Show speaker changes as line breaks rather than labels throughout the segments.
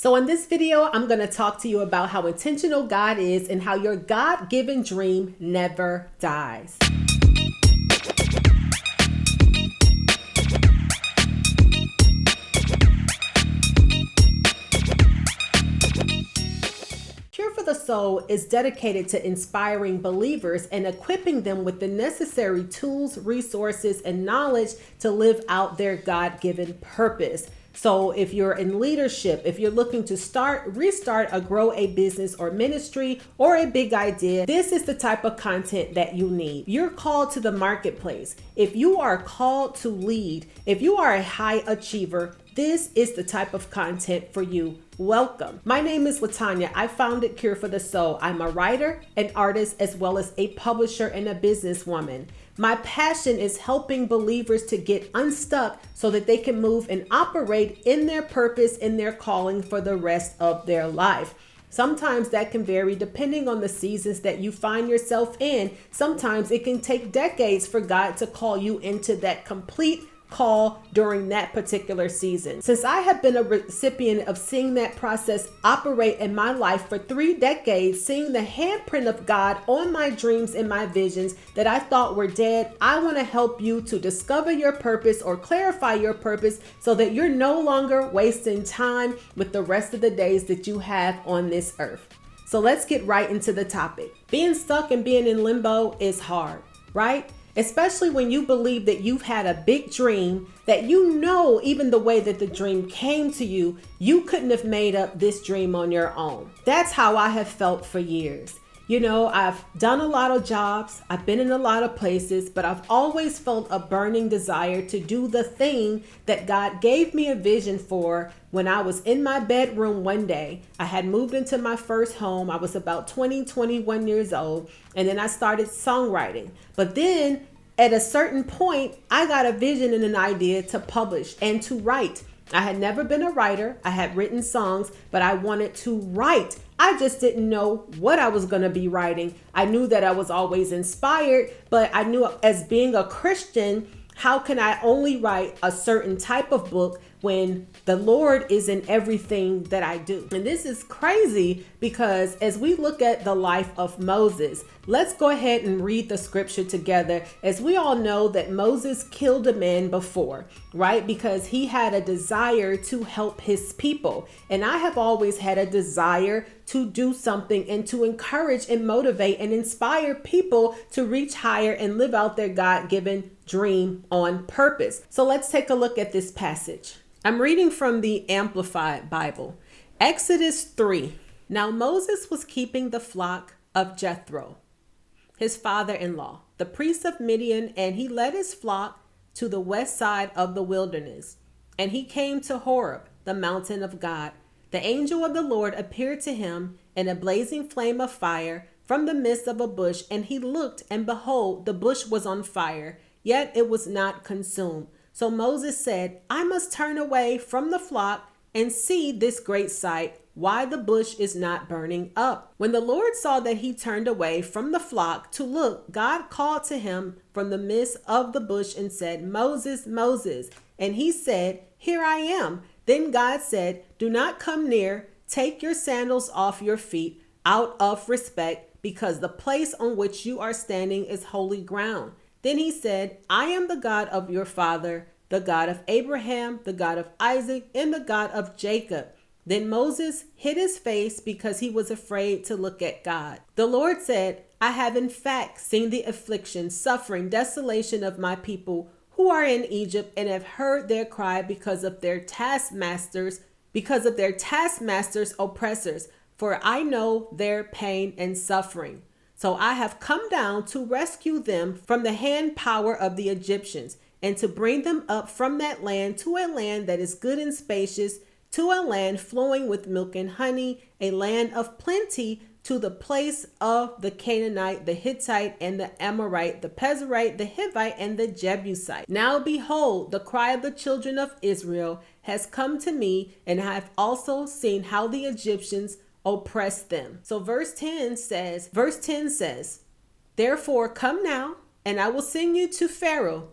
So in this video, I'm going to talk to you about how intentional God is and how your God-given dream never dies. Cure for the Soul is dedicated to inspiring believers and equipping them with the necessary tools, resources, and knowledge to live out their God-given purpose. So if you're in leadership, if you're looking to restart, or grow a business or ministry or a big idea, this is the type of content that you need. You're called to the marketplace. If you are called to lead, if you are a high achiever, this is the type of content for you. Welcome. My name is Latanya. I founded Cure for the Soul. I'm a writer, an artist, as well as a publisher and a businesswoman. My passion is helping believers to get unstuck so that they can move and operate in their purpose, in their calling for the rest of their life. Sometimes that can vary depending on the seasons that you find yourself in. Sometimes it can take decades for God to call you into that complete call during that particular season. Since I have been a recipient of seeing that process operate in my life for 3 decades, seeing the handprint of God on my dreams and my visions that I thought were dead, I want to help you to discover your purpose or clarify your purpose so that you're no longer wasting time with the rest of the days that you have on this earth. So let's get right into the topic. Being stuck and being in limbo is hard, right? Especially when you believe that you've had a big dream that you know, even the way that the dream came to you, you couldn't have made up this dream on your own. That's how I have felt for years. You know, I've done a lot of jobs, I've been in a lot of places, but I've always felt a burning desire to do the thing that God gave me a vision for when I was in my bedroom one day. I had moved into my first home. I was about 21 years old, and then I started songwriting. But then at a certain point, I got a vision and an idea to publish and to write. I had never been a writer. I had written songs, but I wanted to write. I just didn't know what I was going to be writing. I knew that I was always inspired, but I knew as being a Christian, how can I only write a certain type of book when the Lord is in everything that I do? And this is crazy because as we look at the life of Moses, let's go ahead and read the scripture together. As we all know that Moses killed a man before, right? Because he had a desire to help his people. And I have always had a desire to do something and to encourage and motivate and inspire people to reach higher and live out their God-given dream on purpose. So let's take a look at this passage. I'm reading from the Amplified Bible. Exodus 3. Now Moses was keeping the flock of Jethro, his father-in-law, the priest of Midian, and he led his flock to the west side of the wilderness. And he came to Horeb, the mountain of God. The angel of the Lord appeared to him in a blazing flame of fire from the midst of a bush, and he looked, and behold, the bush was on fire, yet it was not consumed. So Moses said, I must turn away from the flock and see this great sight, why the bush is not burning up. When the Lord saw that he turned away from the flock to look, God called to him from the midst of the bush and said, Moses, Moses. And he said, Here I am. Then God said, Do not come near. Take your sandals off your feet out of respect, because the place on which you are standing is holy ground. Then he said, I am the God of your father, the God of Abraham, the God of Isaac, and the God of Jacob. Then Moses hid his face because he was afraid to look at God. The Lord said, I have in fact seen the affliction, suffering, desolation of my people who are in Egypt, and have heard their cry because of their taskmasters, oppressors, for I know their pain and suffering. So I have come down to rescue them from the hand power of the Egyptians, and to bring them up from that land to a land that is good and spacious, to a land flowing with milk and honey, a land of plenty, to the place of the Canaanite, the Hittite, and the Amorite, the Pezerite, the Hivite, and the Jebusite. Now behold, the cry of the children of Israel has come to me, and I have also seen how the Egyptians oppress them. So verse 10 says, Therefore come now, and I will send you to Pharaoh,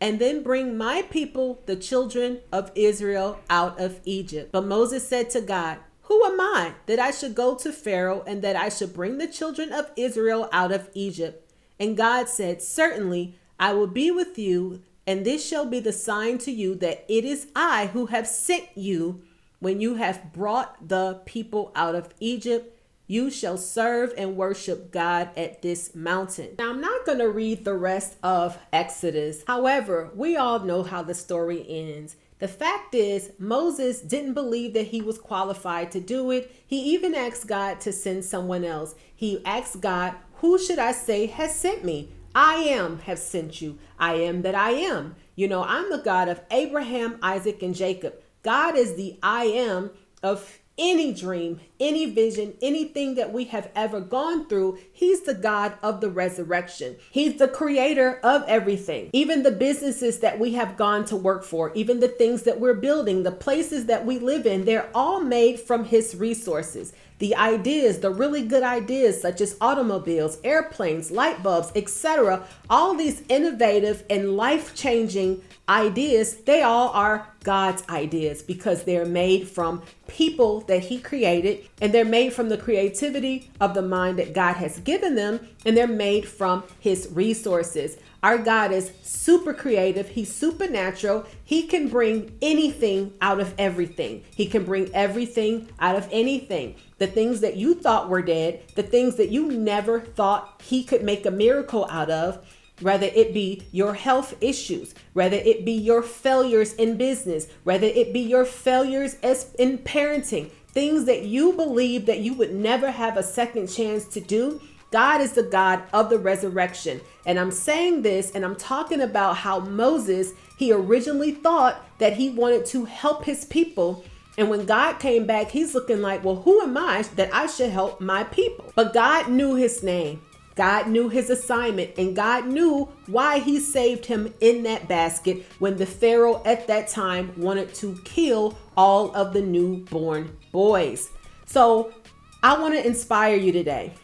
and then bring my people, the children of Israel, out of Egypt. But Moses said to God, who am I that I should go to Pharaoh and that I should bring the children of Israel out of Egypt? And God said, certainly I will be with you, and this shall be the sign to you that it is I who have sent you. When you have brought the people out of Egypt, you shall serve and worship God at this mountain. Now, I'm not going to read the rest of Exodus. However, we all know how the story ends. The fact is, Moses didn't believe that he was qualified to do it. He even asked God to send someone else. He asked God, who should I say has sent me? I am have sent you. I am that I am. You know, I'm the God of Abraham, Isaac, and Jacob. God is the I am of any dream, any vision, anything that we have ever gone through. He's the God of the resurrection. He's the creator of everything. Even the businesses that we have gone to work for, even the things that we're building, the places that we live in, they're all made from his resources. The ideas, the really good ideas, such as automobiles, airplanes, light bulbs, etc., all these innovative and life-changing ideas, they all are God's ideas because they're made from people that he created, and they're made from the creativity of the mind that God has given them, and they're made from his resources. Our God is super creative. He's supernatural. He can bring anything out of everything. He can bring everything out of anything. The things that you thought were dead, the things that you never thought he could make a miracle out of, whether it be your health issues, whether it be your failures in business, whether it be your failures as in parenting, things that you believe that you would never have a second chance to do. God is the God of the resurrection. And I'm saying this, and I'm talking about how Moses, he originally thought that he wanted to help his people. And when God came back, he's looking like, well, who am I that I should help my people? But God knew his name. God knew his assignment, and God knew why he saved him in that basket when the Pharaoh at that time wanted to kill all of the newborn boys. So I want to inspire you today.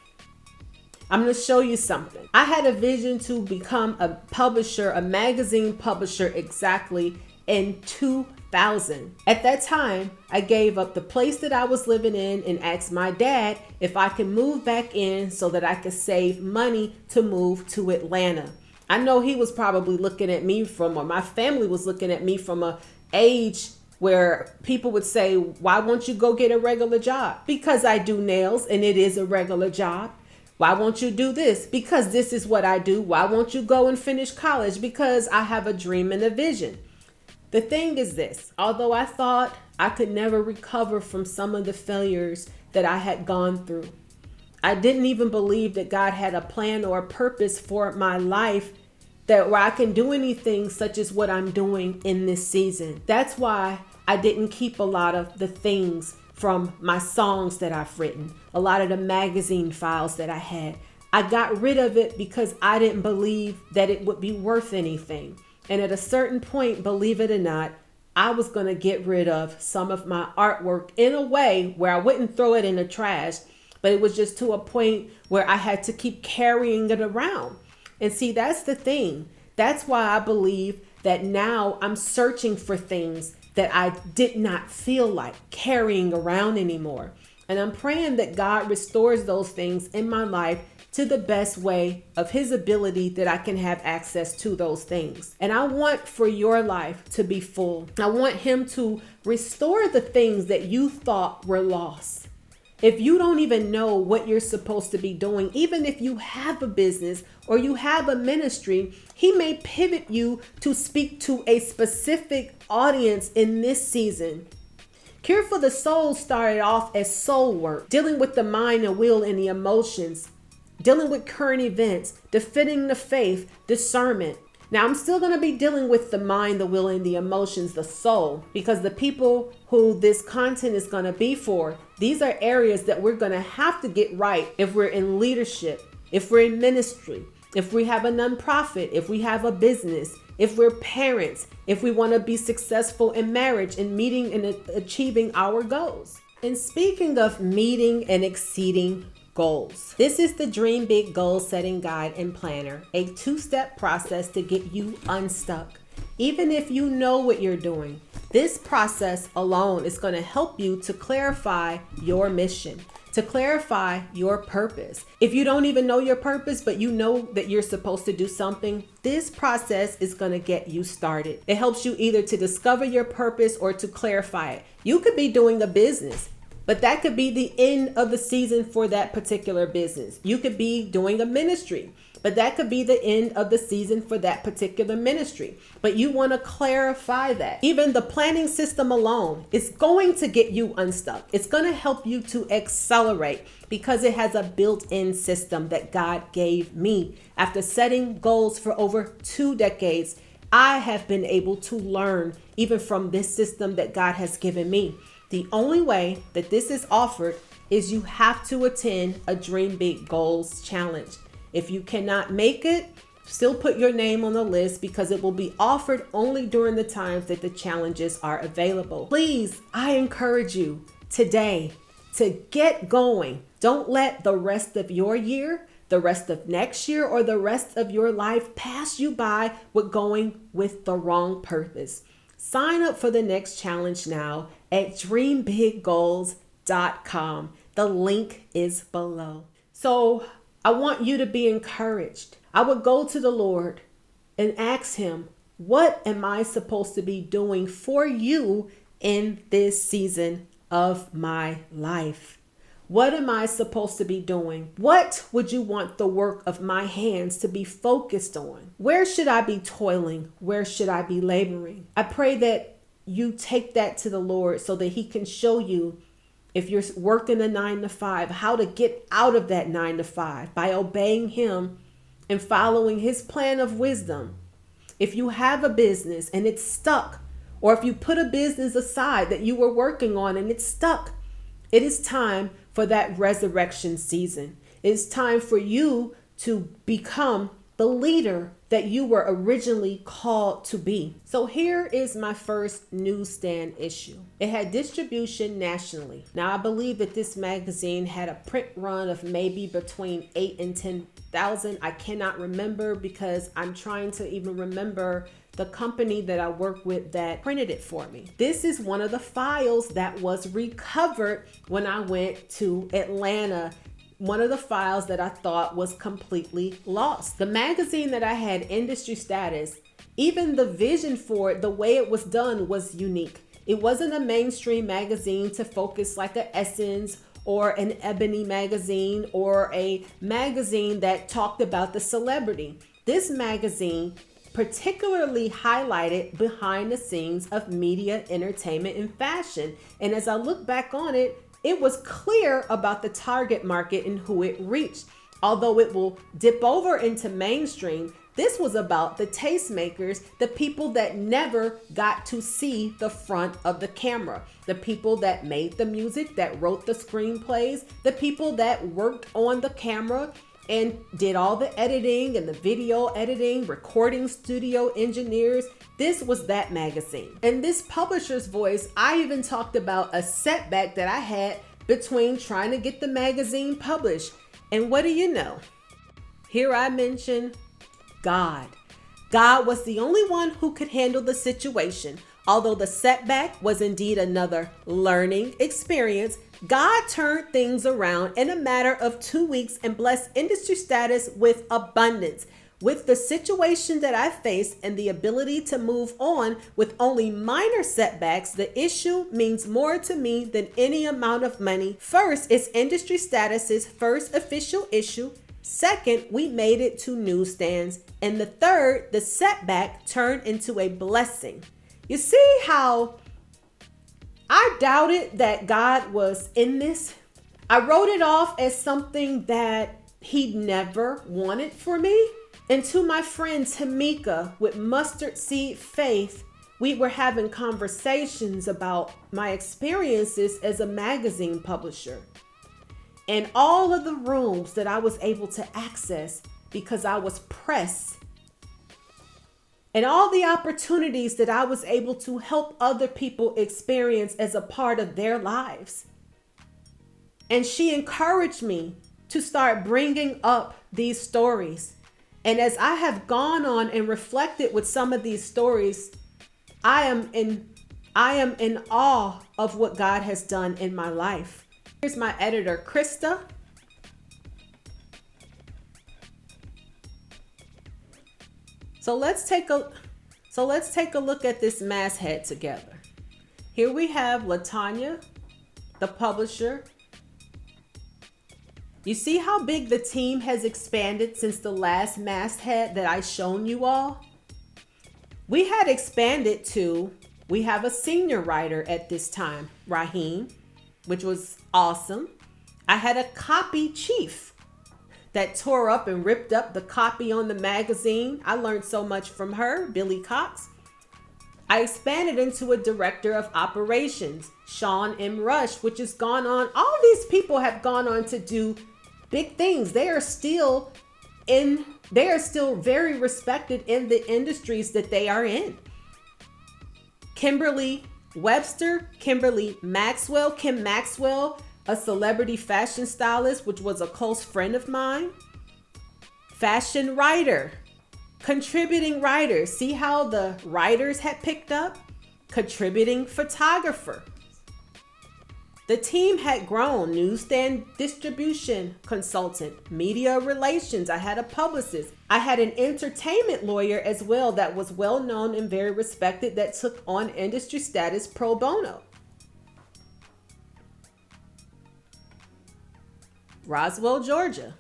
I'm going to show you something. I had a vision to become a publisher, a magazine publisher, exactly in 2000. At that time, I gave up the place that I was living in and asked my dad if I could move back in so that I could save money to move to Atlanta. I know he was probably looking at me from, or my family was looking at me from a age where people would say, why won't you go get a regular job? Because I do nails and it is a regular job. Why won't you do this? Because this is what I do. Why won't you go and finish college? Because I have a dream and a vision. The thing is this, although I thought I could never recover from some of the failures that I had gone through, I didn't even believe that God had a plan or a purpose for my life that where I can do anything such as what I'm doing in this season. That's why I didn't keep a lot of the things from my songs that I've written, a lot of the magazine files that I had. I got rid of it because I didn't believe that it would be worth anything. And at a certain point, believe it or not, I was going to get rid of some of my artwork in a way where I wouldn't throw it in the trash, but it was just to a point where I had to keep carrying it around. And see, that's the thing. That's why I believe that now I'm searching for things that I did not feel like carrying around anymore. And I'm praying that God restores those things in my life to the best way of his ability that I can have access to those things. And I want for your life to be full. I want him to restore the things that you thought were lost. If you don't even know what you're supposed to be doing, even if you have a business or you have a ministry, he may pivot you to speak to a specific audience in this season. Cure for the Soul started off as soul work, dealing with the mind and will and the emotions, dealing with current events, defending the faith, discernment. Now, I'm still going to be dealing with the mind, the will, and the emotions, the soul, because the people who this content is going to be for, these are areas that we're going to have to get right if we're in leadership, if we're in ministry, if we have a nonprofit, if we have a business, if we're parents, if we want to be successful in marriage and meeting and achieving our goals. And speaking of meeting and exceeding goals, this is the Dream Big Goal Setting Guide and Planner, a 2-step process to get you unstuck. Even if you know what you're doing, This process alone is going to help you to clarify your mission, to clarify your purpose. If you don't even know your purpose, but you know that you're supposed to do something, this process is going to get you started. It helps you either to discover your purpose or to clarify it. You could be doing a business, but that could be the end of the season for that particular business. You could be doing a ministry, but that could be the end of the season for that particular ministry. But you want to clarify that. Even the planning system alone is going to get you unstuck. It's going to help you to accelerate because it has a built-in system that God gave me. After setting goals for over 2 decades, I have been able to learn even from this system that God has given me. The only way that this is offered is you have to attend a Dream Big Goals challenge. If you cannot make it, still put your name on the list because it will be offered only during the times that the challenges are available. Please, I encourage you today to get going. Don't let the rest of your year, the rest of next year, or the rest of your life pass you by with going with the wrong purpose. Sign up for the next challenge now at dreambiggoals.com. The link is below. So I want you to be encouraged. I would go to the Lord and ask him, what am I supposed to be doing for you in this season of my life? What am I supposed to be doing? What would you want the work of my hands to be focused on? Where should I be toiling? Where should I be laboring? I pray that you take that to the Lord so that he can show you, if you're working a 9 to 5, how to get out of that 9 to 5 by obeying him and following his plan of wisdom. If you have a business and it's stuck, or if you put a business aside that you were working on and it's stuck, it is time for that resurrection season. It's time for you to become the leader that you were originally called to be. So here is my first newsstand issue. It had distribution nationally. Now I believe that this magazine had a print run of maybe between 8 and 10,000. I cannot remember because I'm trying to even remember the company that I work with that printed it for me. This is one of the files that was recovered when I went to Atlanta. One of the files that I thought was completely lost. The magazine that I had, Industry Status, even the vision for it, the way it was done was unique. It wasn't a mainstream magazine to focus like a Essence or an Ebony magazine or a magazine that talked about the celebrity. This magazine particularly highlighted behind the scenes of media, entertainment, and fashion. And as I look back on it, it was clear about the target market and who it reached. Although it will dip over into mainstream, this was about the tastemakers, the people that never got to see the front of the camera, the people that made the music, that wrote the screenplays, the people that worked on the camera and did all the editing and the video editing, recording studio engineers. This was that magazine. In this publisher's voice, I even talked about a setback that I had between trying to get the magazine published. And what do you know? Here I mention God. God was the only one who could handle the situation. Although the setback was indeed another learning experience, God turned things around in a matter of 2 weeks and blessed Industry Status with abundance. With the situation that I faced and the ability to move on with only minor setbacks, the issue means more to me than any amount of money. First, it's Industry Status's first official issue. Second, we made it to newsstands. And the third, the setback turned into a blessing. You see how I doubted that God was in this? I wrote it off as something that he never wanted for me. And to my friend Tamika with Mustard Seed Faith, we were having conversations about my experiences as a magazine publisher and all of the rooms that I was able to access because I was pressed, and all the opportunities that I was able to help other people experience as a part of their lives. And she encouraged me to start bringing up these stories. And as I have gone on and reflected with some of these stories, I I am in awe of what God has done in my life. Here's my editor, Krista. So let's take a look at this masthead together. Here we have LaTanya, the publisher. You see how big the team has expanded since the last masthead that I shown you all? We had expanded to, we have a senior writer at this time, Raheem, which was awesome. I had a copy chief that tore up and ripped up the copy on the magazine. I learned so much from her, Billy Cox. I expanded into a director of operations, Sean M. Rush, which has gone on. All these people have gone on to do big things. They are still very respected in the industries that they are in. Kimberly Webster, Kimberly Maxwell, Kim Maxwell, a celebrity fashion stylist, which was a close friend of mine. Fashion writer, contributing writer. See how the writers had picked up? Contributing photographer. The team had grown. Newsstand distribution consultant, media relations. I had a publicist. I had an entertainment lawyer as well that was well known and very respected that took on industry status pro bono. Roswell, Georgia.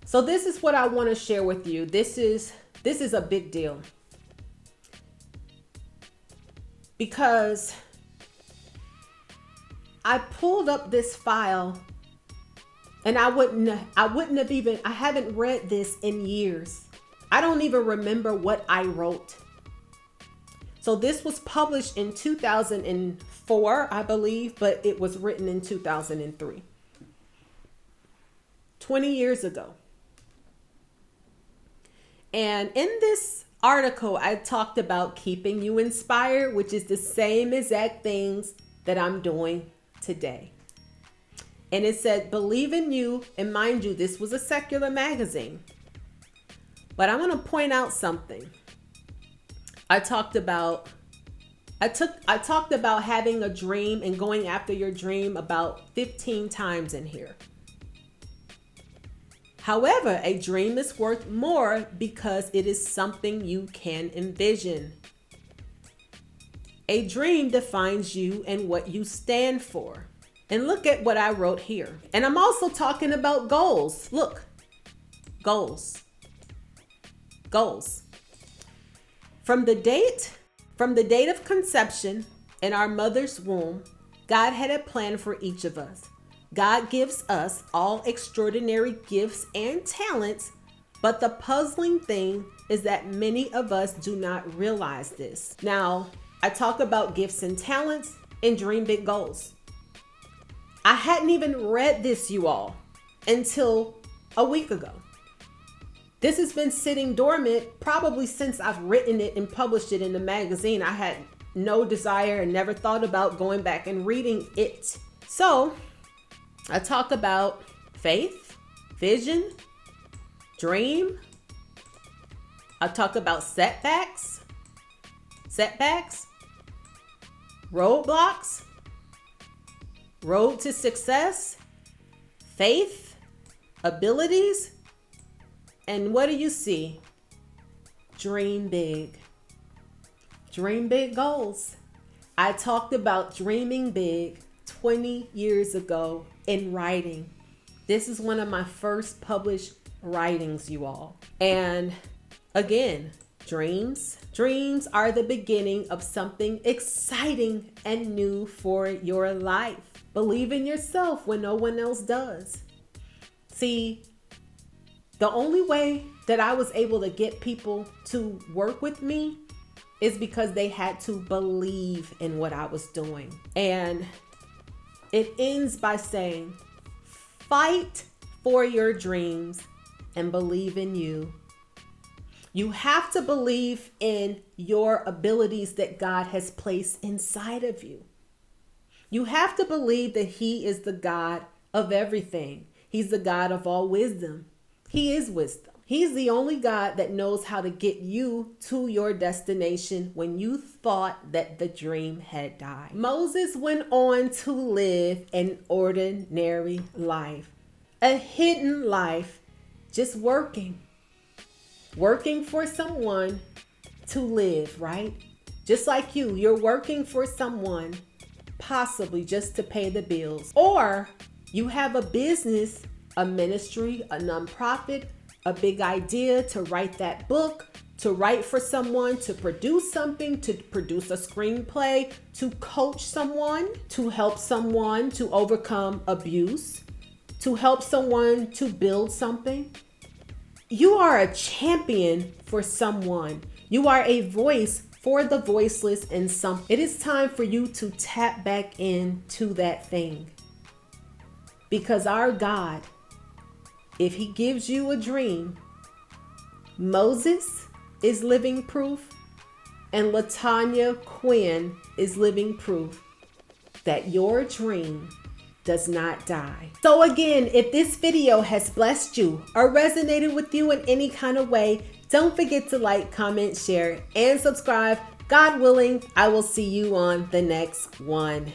So this is what I want to share with you. This is a big deal. Because I pulled up this file and I haven't read this in years. I don't even remember what I wrote. So this was published in 2004, I believe, but it was written in 2003. 20 years ago. And in this article, I talked about keeping you inspired, which is the same exact things that I'm doing today. And it said, believe in you. And mind you, this was a secular magazine. But I'm going to point out something. I talked about having a dream and going after your dream about 15 times in here. However, a dream is worth more because it is something you can envision. A dream defines you and what you stand for. And look at what I wrote here. And I'm also talking about goals. Look, goals. Goals. From the date of conception in our mother's womb, God had a plan for each of us. God gives us all extraordinary gifts and talents, but the puzzling thing is that many of us do not realize this. Now, I talk about gifts and talents and dream big goals. I hadn't even read this, you all, until a week ago. This has been sitting dormant probably since I've written it and published it in the magazine. I had no desire and never thought about going back and reading it. So I talk about faith, vision, dream. I talk about setbacks, roadblocks, road to success, faith, abilities, and what do you see? Dream big. Dream big goals. I talked about dreaming big 20 years ago in writing. This is one of my first published writings, you all. And again, dreams are the beginning of something exciting and new for your life. Believe in yourself when no one else does. See, the only way that I was able to get people to work with me is because they had to believe in what I was doing. And it ends by saying, fight for your dreams and believe in you. You have to believe in your abilities that God has placed inside of you. You have to believe that He is the God of everything. He's the God of all wisdom. He is wisdom. He's the only God that knows how to get you to your destination when you thought that the dream had died. Moses went on to live an ordinary life, a hidden life, just working for someone to live, right? Just like you're working for someone, possibly just to pay the bills. Or you have a business, a ministry, a nonprofit, a big idea to write that book, to write for someone, to produce something, to produce a screenplay, to coach someone, to help someone to overcome abuse, to help someone to build something. You are a champion for someone. You are a voice for the voiceless in some. It is time for you to tap back into that thing. Because our God, if He gives you a dream, Moses is living proof and LaTanya Quinn is living proof that your dream does not die. So again, if this video has blessed you or resonated with you in any kind of way, don't forget to like, comment, share, and subscribe. God willing, I will see you on the next one.